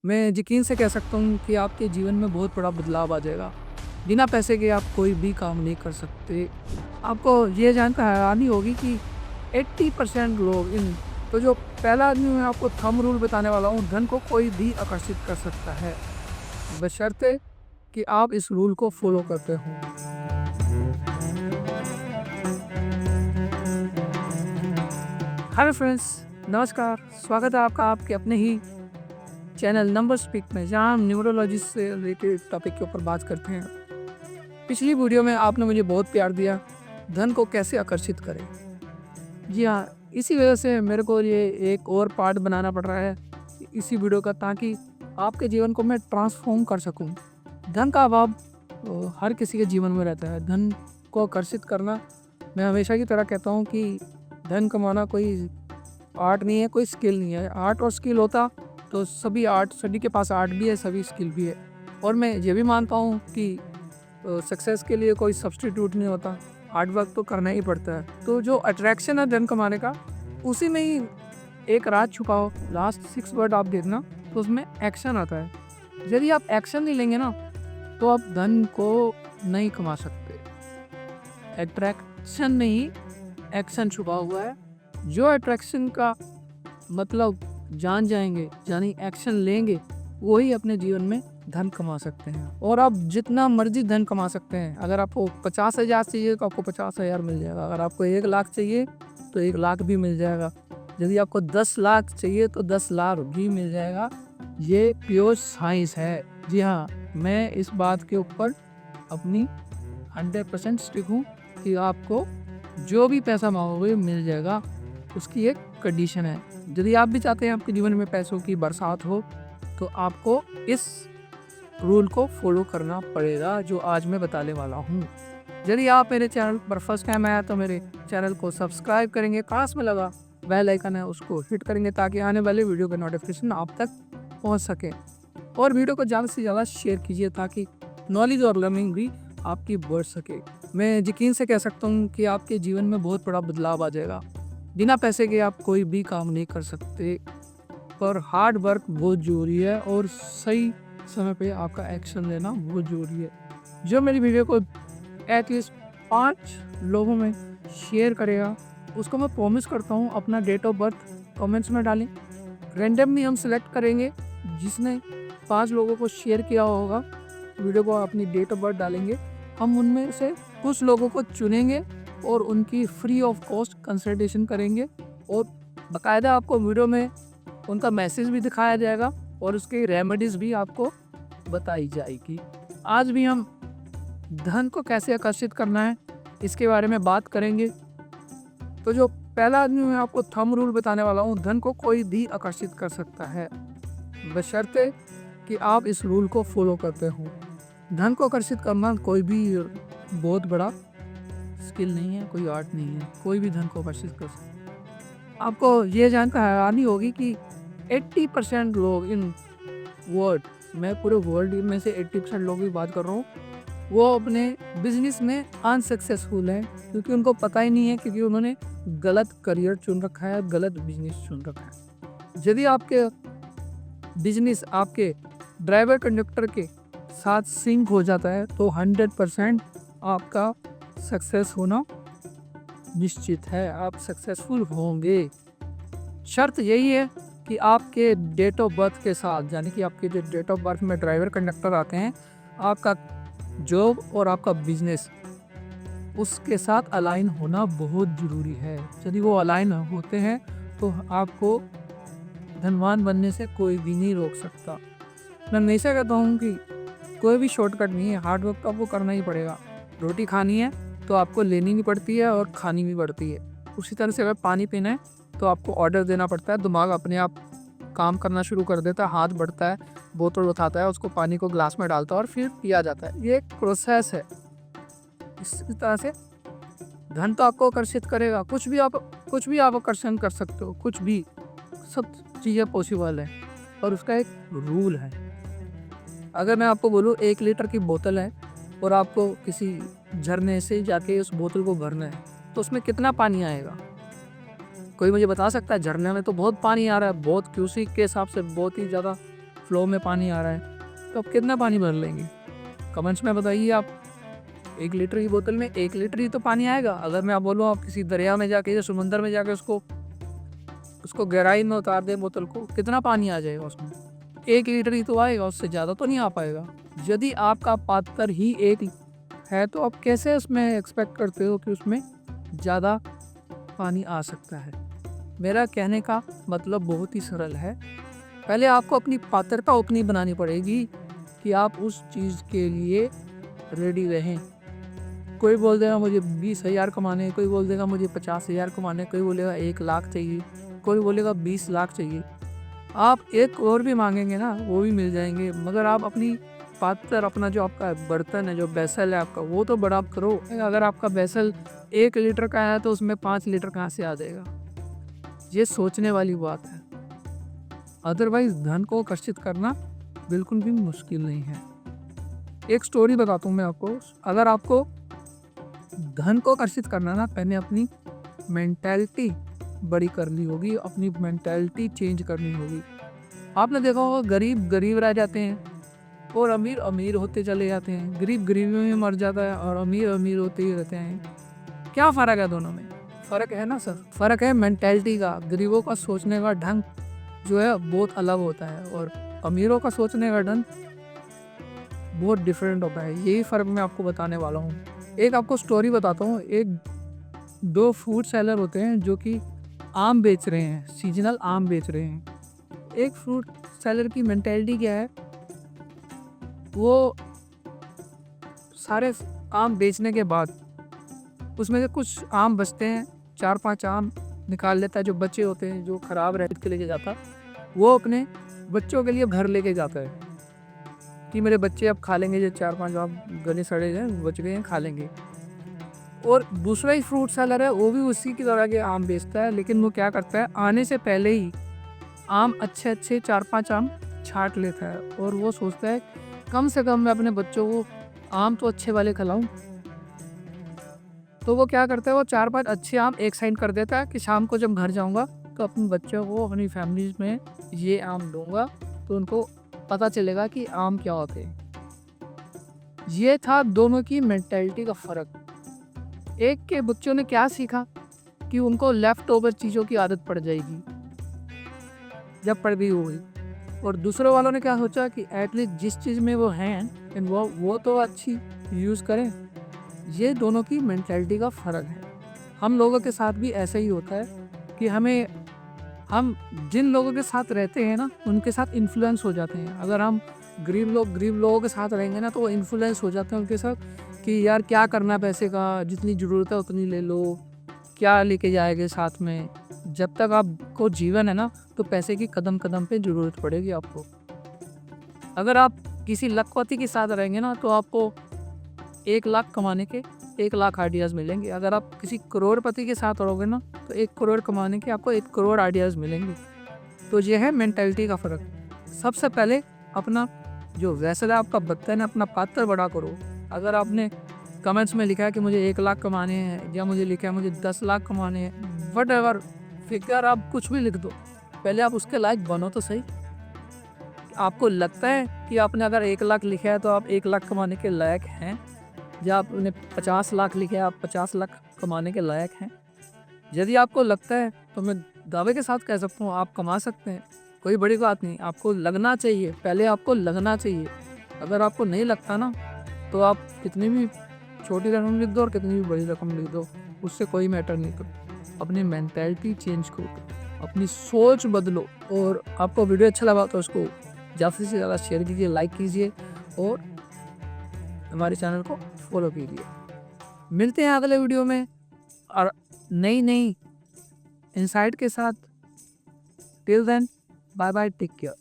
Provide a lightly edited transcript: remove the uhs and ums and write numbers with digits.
मैं यकीन से कह सकता हूँ कि आपके जीवन में बहुत बड़ा बदलाव आ जाएगा। बिना पैसे के आप कोई भी काम नहीं कर सकते। आपको ये जानकर हैरानी होगी कि 80% लोग इन तो जो पहला आदमी मैं आपको थंब रूल बताने वाला हूँ, धन को कोई भी आकर्षित कर सकता है, बशर्ते कि आप इस रूल को फॉलो करते हो। हेलो फ्रेंड्स, नमस्कार। स्वागत है आपका आपके अपने ही चैनल नंबर स्पीक में, जहाँ हम न्यूरोलॉजी से रिलेटेड टॉपिक के ऊपर बात करते हैं। पिछली वीडियो में आपने मुझे बहुत प्यार दिया, धन को कैसे आकर्षित करें। जी हाँ, इसी वजह से मेरे को ये एक और पार्ट बनाना पड़ रहा है इसी वीडियो का, ताकि आपके जीवन को मैं ट्रांसफॉर्म कर सकूं। धन का अभाव हर किसी के जीवन में रहता है। धन को आकर्षित करना, मैं हमेशा की तरह कहता हूँ कि धन कमाना कोई आर्ट नहीं है, कोई स्किल नहीं है। आर्ट और स्किल होता तो सभी के पास आर्ट भी है, सभी स्किल भी है। और मैं ये भी मानता हूँ कि सक्सेस के लिए कोई सब्स्टिट्यूट नहीं होता, हार्ड वर्क तो करना ही पड़ता है। तो जो अट्रैक्शन है धन कमाने का, उसी में ही एक राज छुपा हो। लास्ट 6 वर्ड आप देखना, तो उसमें एक्शन आता है। यदि आप एक्शन नहीं लेंगे ना, तो आप धन को नहीं कमा सकते। अट्रैक्शन में ही एक्शन छुपा हुआ है। जो अट्रैक्शन का मतलब जान जाएंगे, यानी एक्शन लेंगे, वही अपने जीवन में धन कमा सकते हैं। और आप जितना मर्जी धन कमा सकते हैं। अगर आपको 50,000 चाहिए तो आपको 50,000 मिल जाएगा। अगर आपको 1 लाख चाहिए तो 1 लाख भी मिल जाएगा। यदि आपको 10 लाख चाहिए तो 10 लाख भी मिल जाएगा। ये प्योर साइंस है। जी हाँ, मैं इस बात के ऊपर अपनी 100% स्टिक हूँ कि आपको जो भी पैसा मांगोगे मिल जाएगा। उसकी एक कंडीशन है। यदि आप भी चाहते हैं आपके जीवन में पैसों की बरसात हो, तो आपको इस रूल को फॉलो करना पड़ेगा, जो आज मैं बताने वाला हूँ। यदि आप मेरे चैनल पर फर्स्ट टाइम आया तो मेरे चैनल को सब्सक्राइब करेंगे, पास में लगा बेल आइकन है उसको हिट करेंगे, ताकि आने वाले वीडियो का नोटिफिकेशन आप तक पहुँच सके। और वीडियो को ज़्यादा से ज़्यादा शेयर कीजिए, ताकि नॉलेज और लर्निंग भी आपकी बढ़ सके। मैं यकीन से कह सकता हूँ कि आपके जीवन में बहुत बड़ा बदलाव आ जाएगा। बिना पैसे के आप कोई भी काम नहीं कर सकते, पर हार्ड वर्क बहुत ज़रूरी है और सही समय पे आपका एक्शन लेना बहुत ज़रूरी है। जो मेरी वीडियो को एटलीस्ट 5 लोगों में शेयर करेगा, उसको मैं प्रॉमिस करता हूँ अपना डेट ऑफ बर्थ कमेंट्स में डालें। रैंडमली हम सिलेक्ट करेंगे, जिसने 5 लोगों को शेयर किया होगा वीडियो को, अपनी डेट ऑफ बर्थ डालेंगे। हम उनमें से कुछ लोगों को चुनेंगे और उनकी फ्री ऑफ कॉस्ट कंसल्टेशन करेंगे, और बाकायदा आपको वीडियो में उनका मैसेज भी दिखाया जाएगा और उसकी रेमेडीज़ भी आपको बताई जाएगी। आज भी हम धन को कैसे आकर्षित करना है, इसके बारे में बात करेंगे। तो जो पहला आदमी मैं आपको थंब रूल बताने वाला हूँ, धन को कोई भी आकर्षित कर सकता है, बशर्ते कि आप इस रूल को फॉलो करते हो। धन को आकर्षित करना कोई भी बहुत बड़ा स्किल नहीं है, कोई आर्ट नहीं है। कोई भी धन को आकर्षित कर सकता है। आपको ये जानकर हैरानी होगी कि 80% लोग इन वर्ल्ड, मैं पूरे वर्ल्ड में से 80% लोगों की बात कर रहा हूँ, वो अपने बिजनेस में अनसक्सेसफुल हैं, क्योंकि उनको पता ही नहीं है, क्योंकि उन्होंने गलत करियर चुन रखा है, गलत बिजनेस चुन रखा है। यदि आपके बिजनेस आपके ड्राइवर कंडक्टर के साथ सिंक हो जाता है, तो 100% आपका सक्सेस होना निश्चित है। आप सक्सेसफुल होंगे। शर्त यही है कि आपके डेट ऑफ बर्थ के साथ, यानी कि आपके जो डेट ऑफ बर्थ में ड्राइवर कंडक्टर आते हैं, आपका जॉब और आपका बिजनेस उसके साथ अलाइन होना बहुत ज़रूरी है। यदि वो अलाइन होते हैं तो आपको धनवान बनने से कोई भी नहीं रोक सकता। मैं हमेशा कहता हूँ कि कोई भी शॉर्टकट नहीं है, हार्ड वर्क तो आपको करना ही पड़ेगा। रोटी खानी है तो आपको लेनी भी पड़ती है और खानी भी पड़ती है। उसी तरह से अगर पानी पीना है तो आपको ऑर्डर देना पड़ता है, दिमाग अपने आप काम करना शुरू कर देता है, हाथ बढ़ता है, बोतल उठाता है, उसको पानी को ग्लास में डालता है और फिर पिया जाता है। ये एक प्रोसेस है। इसी तरह से धन तो आपको आकर्षित करेगा। कुछ भी आप आकर्षण कर सकते हो, कुछ भी, सब चीज़ें पॉसिबल है, और उसका एक रूल है। अगर मैं आपको बोलूँ 1 लीटर की बोतल है और आपको किसी झरने से जाके उस बोतल को भरना है, तो उसमें कितना पानी आएगा? कोई मुझे बता सकता है? झरने में तो बहुत पानी आ रहा है, बहुत क्यूसिक के हिसाब से बहुत ही ज़्यादा फ्लो में पानी आ रहा है, तो आप कितना पानी भर लेंगे? कमेंट्स में बताइए। आप 1 लीटर की बोतल में 1 लीटर ही तो पानी आएगा। अगर मैं आप बोलूँ आप किसी दरिया में जाके या समुंदर में जाके उसको गहराई में उतार दें बोतल को, कितना पानी आ जाएगा उसमें? 1 लीटर ही तो आएगा, उससे ज़्यादा तो नहीं आ पाएगा। यदि आपका पात्र ही 1 है तो आप कैसे उसमें एक्सपेक्ट करते हो कि उसमें ज़्यादा पानी आ सकता है? मेरा कहने का मतलब बहुत ही सरल है। पहले आपको अपनी पात्रता उतनी बनानी पड़ेगी कि आप उस चीज़ के लिए रेडी रहें। कोई बोल देगा मुझे 20,000 कमाने, कोई बोल देगा मुझे 50,000 कमाने, कोई बोलेगा 1 लाख चाहिए, कोई बोलेगा 20 लाख चाहिए। आप 1 और भी मांगेंगे ना, वो भी मिल जाएंगे, मगर आप अपनी पात्र, अपना जो आपका बर्तन है, जो वेसल है आपका, वो तो बड़ा करो। अगर आपका वेसल 1 लीटर का है तो उसमें 5 लीटर कहाँ से आ जाएगा? ये सोचने वाली बात है। अदरवाइज धन को आकर्षित करना बिल्कुल भी मुश्किल नहीं है। एक स्टोरी बताता हूँ मैं आपको। अगर आपको धन को आकर्षित करना ना, पहले अपनी मेंटालिटी बड़ी करनी होगी, अपनी मेंटालिटी चेंज करनी होगी। आपने देखा होगा गरीब गरीब रह जाते हैं और अमीर अमीर होते चले जाते हैं, गरीब गरीबी में मर जाता है और अमीर अमीर होते ही रहते हैं। क्या फ़र्क है दोनों में? फ़र्क है ना सर, फ़र्क है मेंटालिटी का। गरीबों का सोचने का ढंग जो है बहुत अलग होता है और अमीरों का सोचने का ढंग बहुत डिफरेंट होता है। यही फ़र्क मैं आपको बताने वाला हूँ। एक आपको स्टोरी बताता हूँ। 2 फ्रूट सेलर होते हैं जो कि आम बेच रहे हैं, सीजनल आम बेच रहे हैं। एक फ्रूट सेलर की मेंटालिटी क्या है, वो सारे आम बेचने के बाद उसमें से कुछ आम बचते हैं, 4-5 आम निकाल लेता है, जो बच्चे होते हैं, जो ख़राब रह के लेके जाता, वो अपने बच्चों के लिए घर लेके जाता है कि मेरे बच्चे अब खा लेंगे, जो 4-5 आम गले सड़े हैं बच गए हैं, खा लेंगे। और दूसरा ही फ्रूट सेलर है, वो भी उसी की तरह के आम बेचता है, लेकिन वो क्या करता है, आने से पहले ही आम अच्छे 4-5 आम छांट लेता है और वो सोचता है कम से कम मैं अपने बच्चों को आम तो अच्छे वाले खिलाऊं। तो वो क्या करता है, वो 4-5 अच्छे आम एक साइड कर देता है कि शाम को जब घर जाऊंगा तो अपने बच्चों को, अपनी फैमिली में ये आम दूंगा तो उनको पता चलेगा कि आम क्या होते हैं। ये था दोनों की मेंटालिटी का फ़र्क। एक के बच्चों ने क्या सीखा कि उनको लेफ़्ट ओवर चीज़ों की आदत पड़ जाएगी जब पड़ गई होगी, और दूसरे वालों ने क्या सोचा कि एटलीस्ट जिस चीज़ में वो हैं वो तो अच्छी यूज़ करें। ये दोनों की मेंटालिटी का फ़र्क है। हम लोगों के साथ भी ऐसा ही होता है कि हम जिन लोगों के साथ रहते हैं ना, उनके साथ इन्फ्लुएंस हो जाते हैं। अगर हम गरीब लोगों के साथ रहेंगे ना, तो वो इन्फ्लुएंस हो जाते हैं उनके साथ कि यार क्या करना पैसे का, जितनी ज़रूरत है उतनी ले लो, क्या लेके जाएंगे साथ में। जब तक आपको जीवन है ना, तो पैसे की कदम कदम पे ज़रूरत पड़ेगी आपको। अगर आप किसी लखपति के साथ रहेंगे ना, तो आपको 1 लाख कमाने के 1 लाख आइडियाज़ मिलेंगे। अगर आप किसी करोड़पति के साथ रहोगे ना, तो 1 करोड़ कमाने के आपको 1 करोड़ आइडियाज़ मिलेंगे। तो ये है मेंटालिटी का फ़र्क। सबसे पहले अपना जो वेसल है, आपका बर्तन है, अपना पात्र बड़ा करो। अगर आपने कमेंट्स में लिखा है कि मुझे 1 लाख कमाने हैं, या मुझे लिखा है मुझे 10 लाख कमाने हैं, व्हाटएवर फिगर आप कुछ भी लिख दो, पहले आप उसके लायक बनो तो सही। आपको लगता है कि आपने अगर 1 लाख लिखा है तो आप 1 लाख कमाने के लायक हैं, या आपने 50 लाख लिखे हैं, आप 50 लाख कमाने के लायक हैं? यदि आपको लगता है तो मैं दावे के साथ कह सकता हूँ आप कमा सकते हैं। कोई बड़ी बात नहीं, आपको लगना चाहिए, पहले आपको लगना चाहिए। अगर आपको नहीं लगता ना, तो आप कितनी भी छोटी रकम लिख दो और कितनी भी बड़ी रकम लिख दो, उससे कोई मैटर नहीं करता। अपनी मेंटालिटी चेंज करो, अपनी सोच बदलो। और आपको वीडियो अच्छा लगा तो उसको ज़्यादा से ज़्यादा शेयर कीजिए, लाइक कीजिए और हमारे चैनल को फॉलो कीजिए। मिलते हैं अगले वीडियो में और नई इंसाइट के साथ। Till then, bye bye, take care.